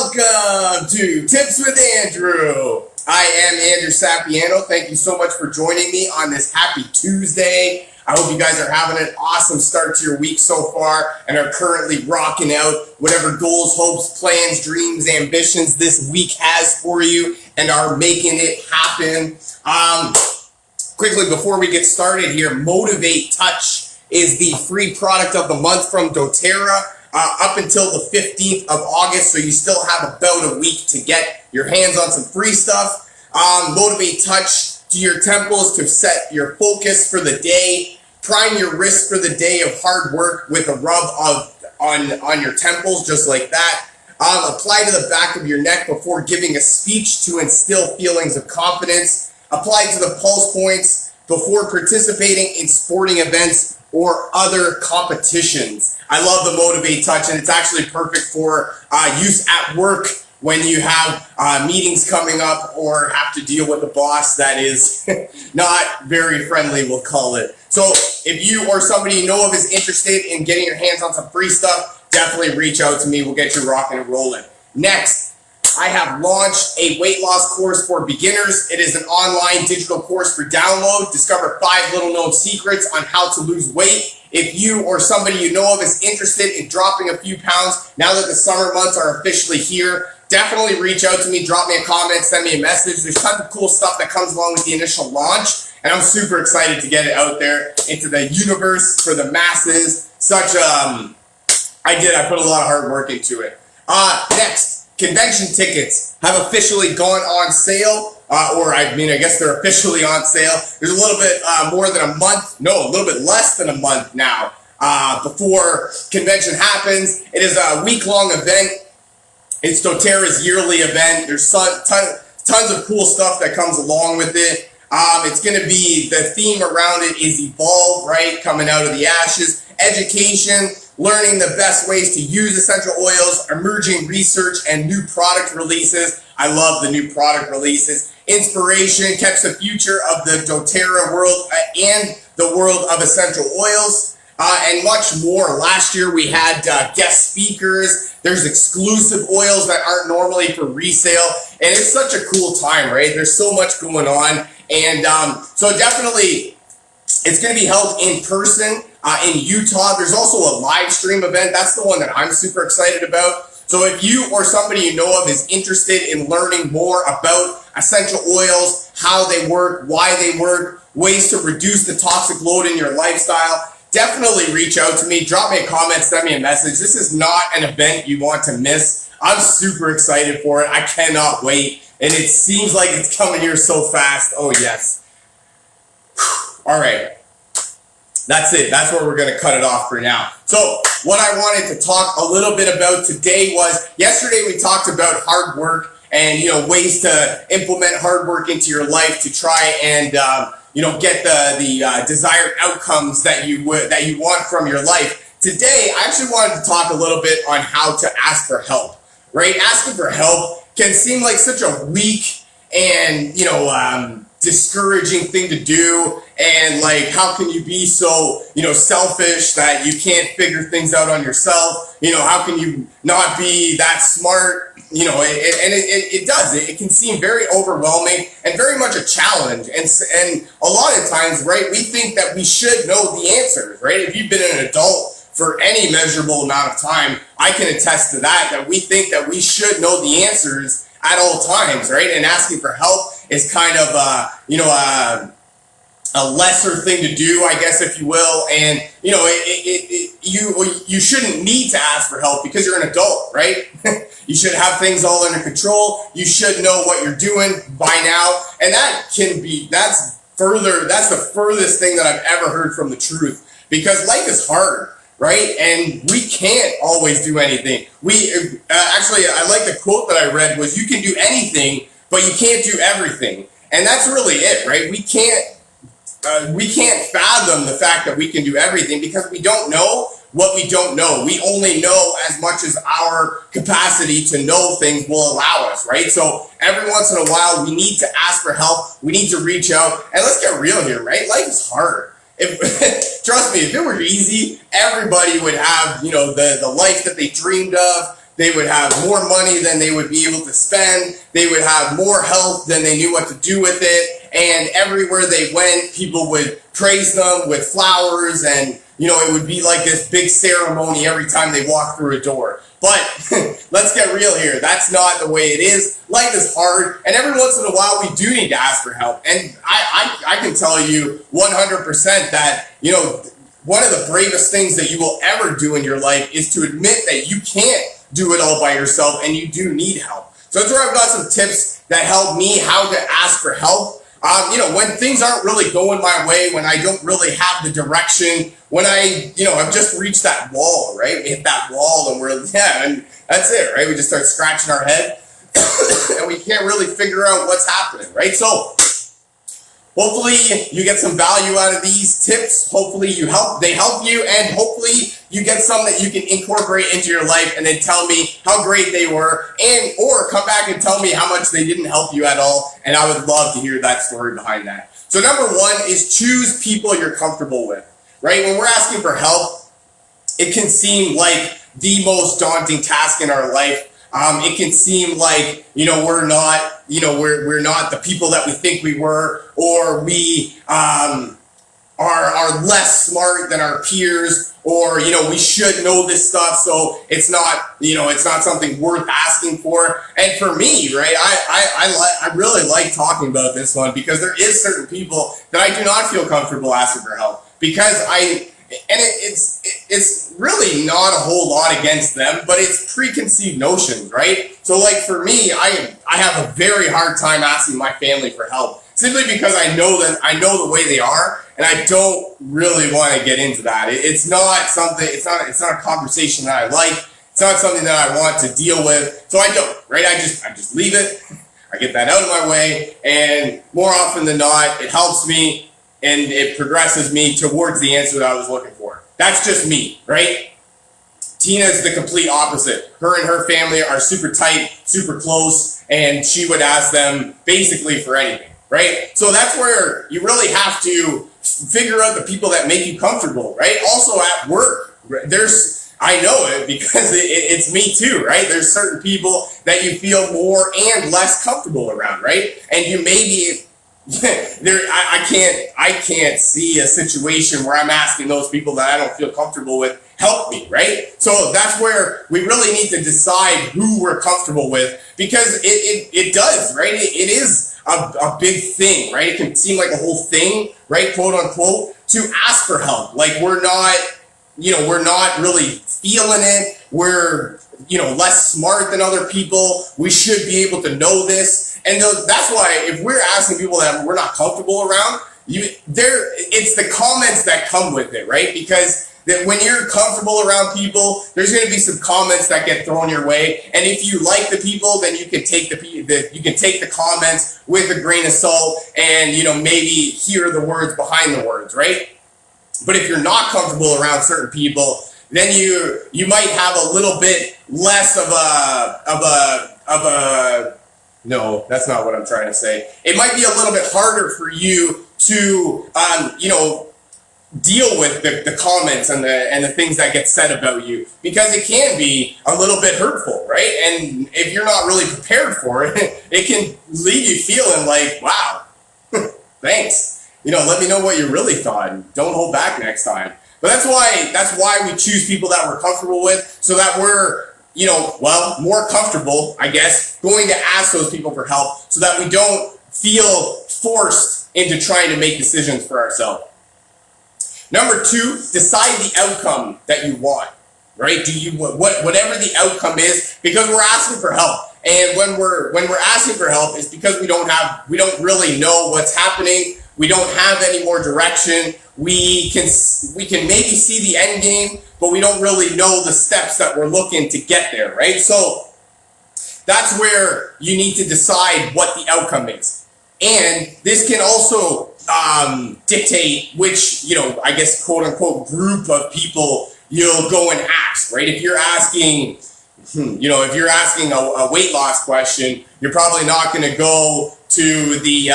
Welcome to Tips with Andrew. I am Andrew Sapiano. Thank you so much for joining me on this happy Tuesday. I hope you guys are having an awesome start to your week so far and are currently rocking out whatever goals, hopes, plans, dreams, ambitions this week has for you and are making it happen. Quickly, before we get started here, Motivate Touch is the free product of the month from doTERRA. Up until the 15th of August, so you still have about a week to get your hands on some free stuff. Motivate Touch to your temples to set your focus for the day. Prime your wrists for the day of hard work with a rub on your temples, just like that. Apply to the back of your neck before giving a speech to instill feelings of confidence. Apply to the pulse points before participating in sporting events or other competitions. I love the Motivate Touch, and it's actually perfect for use at work when you have meetings coming up or have to deal with a boss that is not very friendly, we'll call it. So if you or somebody you know of is interested in getting your hands on some free stuff, definitely reach out to me. We'll get you rocking and rolling. Next, I have launched a weight loss course for beginners. It is an online digital course for download. Discover 5 little known secrets on how to lose weight. If you or somebody you know of is interested in dropping a few pounds now that the summer months are officially here, definitely reach out to me, drop me a comment, send me a message. There's tons of cool stuff that comes along with the initial launch, and I'm super excited to get it out there into the universe for the masses. I put a lot of hard work into it. Next. Convention tickets have officially gone on sale, I guess they're officially on sale. There's a little bit more than a month, no, a little bit less than a month now before convention happens. It is a week-long event. It's doTERRA's yearly event. There's tons of cool stuff that comes along with it. It's going to be, the theme around it is evolve, right? Coming out of the ashes, education, learning the best ways to use essential oils, emerging research, and new product releases. I love the new product releases. Inspiration, catch the future of the doTERRA world and the world of essential oils, and much more. Last year we had guest speakers. There's exclusive oils that aren't normally for resale, and it's such a cool time, right? There's so much going on, and so definitely it's going to be held in person in Utah. There's also a live stream event. That's the one that I'm super excited about. So if you or somebody you know of is interested in learning more about essential oils, how they work, why they work, ways to reduce the toxic load in your lifestyle, definitely reach out to me. Drop me a comment, send me a message. This is not an event you want to miss. I'm super excited for it. I cannot wait. And it seems like it's coming here so fast. Oh, yes. All right. That's it. That's where we're going to cut it off for now. So what I wanted to talk a little bit about today was, yesterday we talked about hard work and, ways to implement hard work into your life to try and, get the desired outcomes that you want from your life. Today, I actually wanted to talk a little bit on how to ask for help, right? Asking for help can seem like such a weak and, discouraging thing to do, and like, how can you be so selfish that you can't figure things out on yourself? How can you not be that smart? It does. It can seem very overwhelming and very much a challenge, and a lot of times, right, we think that we should know the answers, right? If you've been an adult for any measurable amount of time, I can attest to that we think that we should know the answers at all times, right? And asking for help is kind of a lesser thing to do, I guess, if you will. And you shouldn't need to ask for help because you're an adult, right? You should have things all under control. You should know what you're doing by now, and that's the furthest thing that I've ever heard from the truth, because life is hard, right? And we can't always do anything. Actually, I like the quote that I read was, you can do anything, but you can't do everything. And that's really it, right? We can't fathom the fact that we can do everything because we don't know what we don't know. We only know as much as our capacity to know things will allow us, right? So every once in a while, we need to ask for help. We need to reach out. And let's get real here, right? Life is hard. Trust me, if it were easy, everybody would have, the life that they dreamed of, They would have more money than they would be able to spend. They would have more health than they knew what to do with it. And everywhere they went, people would praise them with flowers, and it would be like this big ceremony every time they walked through a door. But let's get real here. That's not the way it is. Life is hard, and every once in a while we do need to ask for help. And I can tell you 100% that, one of the bravest things that you will ever do in your life is to admit that you can't do it all by yourself and you do need help. So that's where I've got some tips that help me how to ask for help. When things aren't really going my way, when I don't really have the direction, when I've just reached that wall, right? We hit that wall and and that's it, right? We just start scratching our head and we can't really figure out what's happening, right? So hopefully you get some value out of these tips. Hopefully they help you, and hopefully you get some that you can incorporate into your life and then tell me how great they were, or come back and tell me how much they didn't help you at all, and I would love to hear that story behind that. So number one is choose people you're comfortable with, right? When we're asking for help, it can seem like the most daunting task in our life. It can seem like, we're not the people that we think we were, or we are less smart than our peers, or we should know this stuff, so it's not something worth asking for. And for me, right, I really like talking about this one, because there is certain people that I do not feel comfortable asking for help, because it's really not a whole lot against them, but it's preconceived notions, right? So like for me, I have a very hard time asking my family for help, simply because I know the way they are, and I don't really want to get into that. It's not a conversation that I like. It's not something that I want to deal with. So I don't, right? I just leave it. I get that out of my way, and more often than not, it helps me and it progresses me towards the answer that I was looking for. That's just me, right? Tina is the complete opposite. Her and her family are super tight, super close, and she would ask them basically for anything, right? So that's where you really have to figure out the people that make you comfortable, right? Also at work, I know it because it's me too, right? There's certain people that you feel more and less comfortable around, right? And you maybe I can't see a situation where I'm asking those people that I don't feel comfortable with help me, right? So that's where we really need to decide who we're comfortable with, because it does, right? It is a big thing, right? It can seem like a whole thing, right? Quote unquote, to ask for help. Like we're not really feeling it. We're, less smart than other people. We should be able to know this. And that's why if we're asking people that we're not comfortable around, it's the comments that come with it, right? Because that when you're comfortable around people, there's going to be some comments that get thrown your way. And if you like the people, then you can take the comments with a grain of salt and, maybe hear the words behind the words, right? But if you're not comfortable around certain people, then you might have a little bit less of a no, that's not what I'm trying to say. It might be a little bit harder for you to deal with the comments and the things that get said about you, because it can be a little bit hurtful, right? And if you're not really prepared for it, it can leave you feeling like, wow, thanks. Let me know what you really thought. Don't hold back next time. But that's why we choose people that we're comfortable with, so that we're, more comfortable, I guess, going to ask those people for help, so that we don't feel forced into trying to make decisions for ourselves. Number two, decide the outcome that you want, right? Whatever the outcome is, because we're asking for help. And when we're asking for help, it's because we don't really know what's happening. We don't have any more direction. We can maybe see the end game, but we don't really know the steps that we're looking to get there, right? So that's where you need to decide what the outcome is. And this can also dictate which, I guess, quote unquote, group of people you'll go and ask, right? If you're asking, if you're asking a weight loss question, you're probably not going to go to the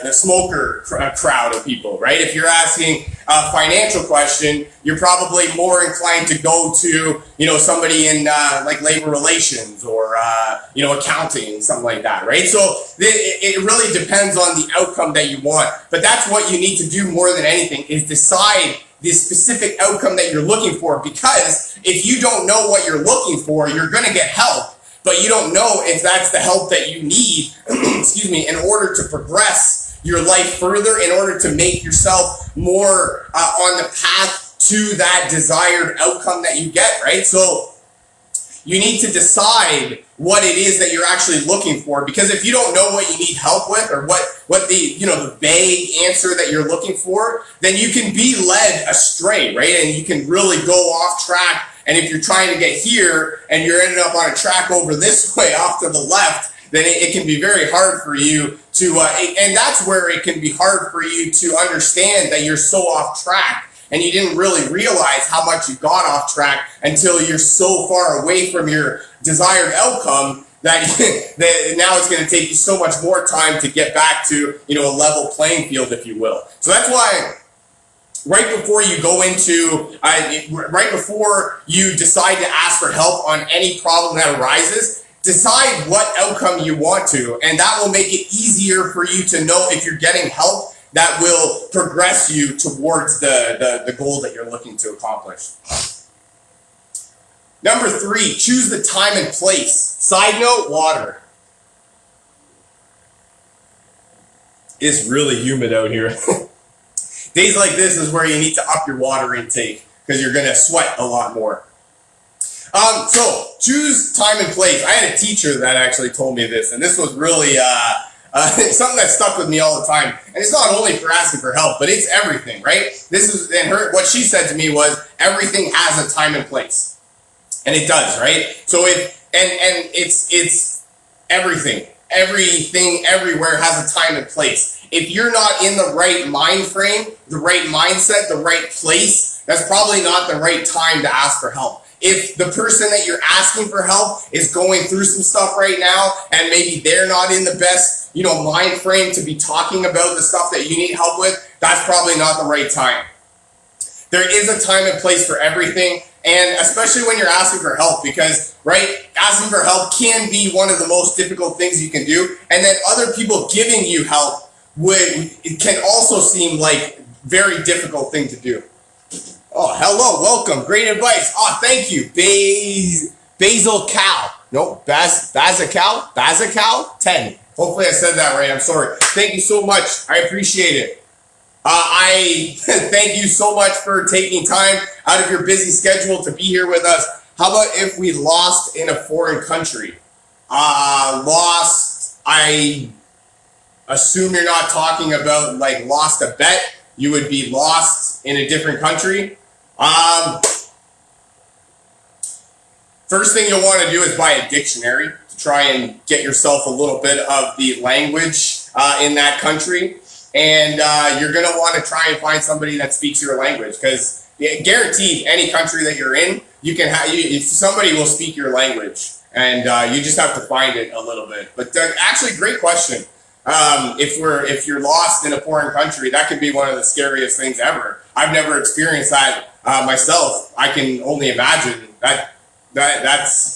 the smoker crowd of people, right? If you're asking a financial question, you're probably more inclined to go to somebody in like labor relations or accounting, something like that, right? So it really depends on the outcome that you want. But that's what you need to do more than anything, is decide the specific outcome that you're looking for. Because if you don't know what you're looking for, you're going to get help, but you don't know if that's the help that you need, excuse me, in order to progress your life further, in order to make yourself more on the path to that desired outcome that you get, right? So you need to decide what it is that you're actually looking for, because if you don't know what you need help with, or what the vague answer that you're looking for, then you can be led astray, right? And you can really go off track. And if you're trying to get here and you're ending up on a track over this way off to the left, then it can be very hard for you to, and that's where it can be hard for you to understand that you're so off track. And you didn't really realize how much you got off track until you're so far away from your desired outcome that, that now it's going to take you so much more time to get back to, a level playing field, if you will. So that's why right before you go into, right before you decide to ask for help on any problem that arises, decide what outcome you want to, and that will make it easier for you to know if you're getting help that will progress you towards the goal that you're looking to accomplish. Number 3, choose the time and place. Side note, water. It's really humid out here. Days like this is where you need to up your water intake, because you're going to sweat a lot more. So choose time and place. I had a teacher that actually told me this, and this was really something that stuck with me all the time. And it's not only for asking for help, but it's everything, right? What she said to me was, everything has a time and place, and it does, right? So it's everything everywhere has a time and place. If you're not in the right mind frame, the right mindset, the right place, that's probably not the right time to ask for help. If the person that you're asking for help is going through some stuff right now, and maybe they're not in the best, mind frame to be talking about the stuff that you need help with, that's probably not the right time. There is a time and place for everything, and especially when you're asking for help, because, right, asking for help can be one of the most difficult things you can do, and then other people giving you help it can also seem like very difficult thing to do. Oh, hello, welcome, great advice. Oh, thank you, Basil Cal. No, Bazacal 10. Hopefully I said that right, I'm sorry. Thank you so much, I appreciate it. I thank you so much for taking time out of your busy schedule to be here with us. How about if we lost in a foreign country? Lost, I assume you're not talking about like lost a bet. You would be lost in a different country. First thing you'll want to do is buy a dictionary to try and get yourself a little bit of the language in that country. And you're going to want to try and find somebody that speaks your language, because guaranteed any country that you're in, you can somebody will speak your language, and you just have to find it a little bit. But actually, great question. If you're lost in a foreign country, that could be one of the scariest things ever. I've never experienced that myself. I can only imagine that's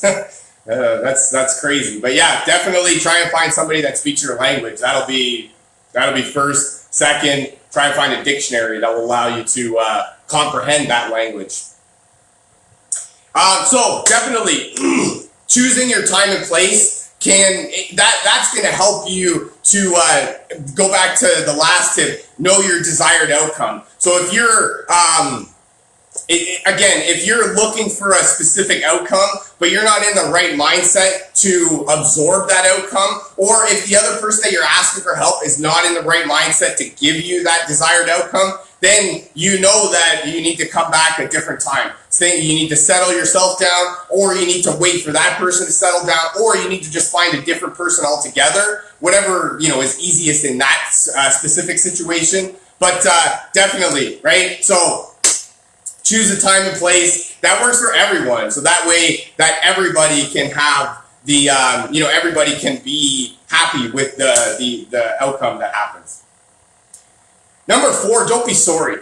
that's crazy. But yeah, definitely try and find somebody that speaks your language. That'll be first. Second, try and find a dictionary that will allow you to comprehend that language. So definitely choosing your time and place that's going to help you to go back to the last tip, know your desired outcome. So if you're if you're looking for a specific outcome, but you're not in the right mindset to absorb that outcome, or if the other person that you're asking for help is not in the right mindset to give you that desired outcome, then you know that you need to come back a different time. So you need to settle yourself down, or you need to wait for that person to settle down, or you need to just find a different person altogether, whatever is easiest in that specific situation. But definitely, right? So choose a time and place that works for everyone, so that way that everybody can have everybody can be happy with the outcome that happens. Number 4, don't be sorry.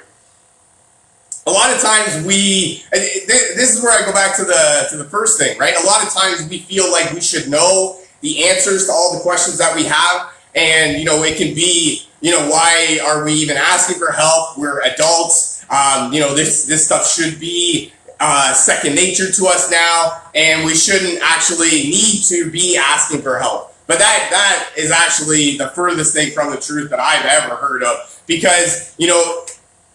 A lot of times this is where I go back to the first thing, right? A lot of times we feel like we should know the answers to all the questions that we have. And, it can be, why are we even asking for help? We're adults. This stuff should be second nature to us now, and we shouldn't actually need to be asking for help. But that is actually the furthest thing from the truth that I've ever heard of, because,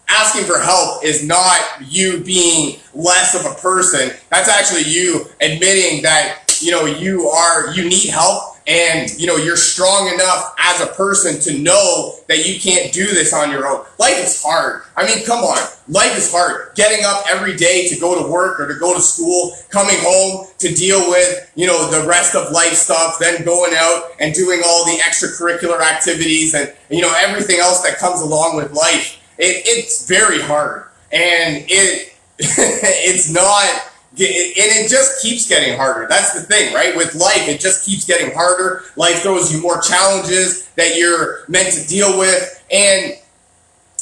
asking for help is not you being less of a person. That's actually you admitting that, you need help, and, you're strong enough as a person to know that you can't do this on your own. Life is hard. I mean, come on. Life is hard. Getting up every day to go to work or to go to school, coming home to deal with, the rest of life stuff, then going out and doing all the extracurricular activities and, everything else that comes along with life. It's very hard. And it's not... And it just keeps getting harder. That's the thing, right? With life, it just keeps getting harder. Life throws you more challenges that you're meant to deal with. And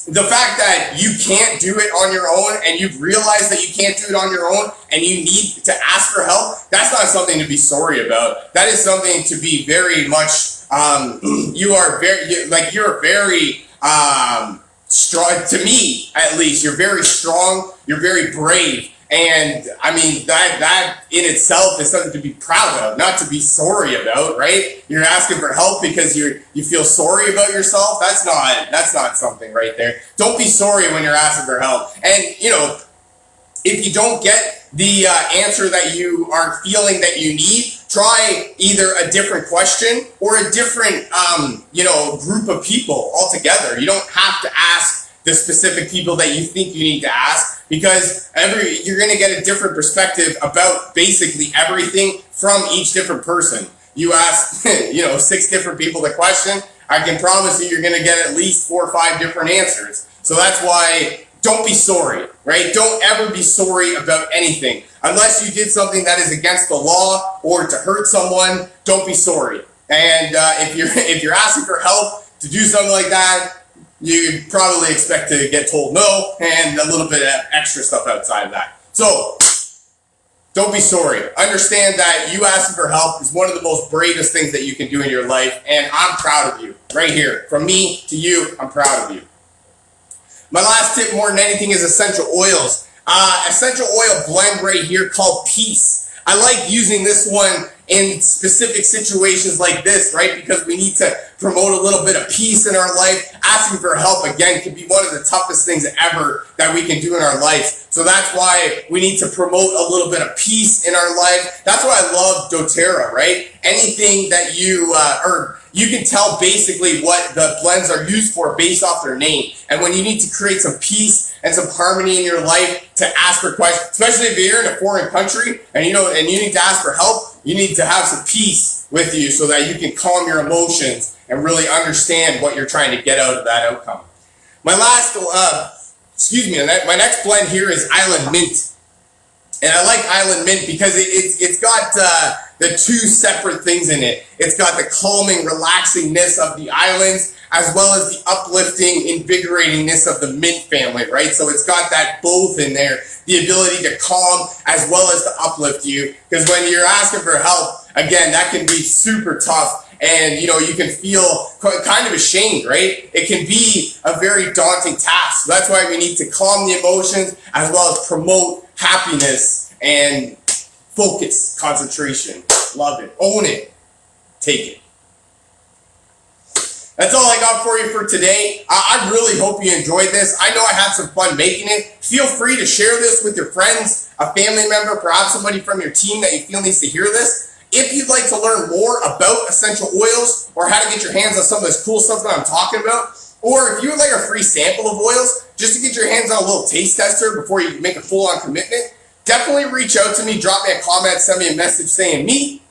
the fact that you can't do it on your own, and you've realized that you can't do it on your own, and you need to ask for help, that's not something to be sorry about. That is something to be very much, you're very strong. To me, at least, you're very strong, you're very brave. And I mean, that in itself is something to be proud of, not to be sorry about, right? You're asking for help because you feel sorry about yourself. That's not something right there. Don't be sorry when you're asking for help. And, if you don't get the answer that you are feeling that you need, try either a different question or a different, group of people altogether. You don't have to ask the specific people that you think you need to ask, because you're going to get a different perspective about basically everything from each different person. You ask, 6 different people the question, I can promise you you're going to get at least 4 or 5 different answers. So that's why don't be sorry, right? Don't ever be sorry about anything. Unless you did something that is against the law or to hurt someone, don't be sorry. And if you're asking for help to do something like that, you probably expect to get told no and a little bit of extra stuff outside of that. So, don't be sorry. Understand that you asking for help is one of the most bravest things that you can do in your life, and I'm proud of you. Right here. From me to you, I'm proud of you. My last tip, more than anything, is essential oils. Essential oil blend right here called Peace. I like using this one in specific situations like this, right? Because we need to promote a little bit of peace in our life. Asking for help, again, can be one of the toughest things ever that we can do in our life. So that's why we need to promote a little bit of peace in our life. That's why I love doTERRA, right? Anything that you can tell basically what the blends are used for based off their name. And when you need to create some peace and some harmony in your life, to ask for questions, especially if you're in a foreign country and you need to ask for help, you need to have some peace with you so that you can calm your emotions and really understand what you're trying to get out of that outcome. My next blend here is Island Mint. And I like Island Mint because it's got the 2 separate things in it. It's got the calming, relaxingness of the islands, as well as the uplifting, invigoratingness of the mint family, right? So it's got that both in there, the ability to calm as well as to uplift you. Because when you're asking for help, again, that can be super tough. And, you can feel kind of ashamed, right? It can be a very daunting task. So that's why we need to calm the emotions as well as promote happiness and focus, concentration. Love it. Own it. Take it. That's all I got for you for today. I really hope you enjoyed this. I know I had some fun making it. Feel free to share this with your friends, a family member, perhaps somebody from your team that you feel needs to hear this. If you'd like to learn more about essential oils or how to get your hands on some of this cool stuff that I'm talking about, or if you would like a free sample of oils just to get your hands on a little taste tester before you make a full-on commitment, definitely reach out to me, drop me a comment, send me a message saying me,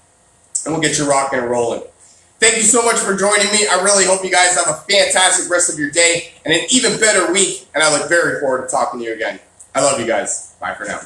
and we'll get you rocking and rolling. Thank you so much for joining me. I really hope you guys have a fantastic rest of your day and an even better week, and I look very forward to talking to you again. I love you guys. Bye for now.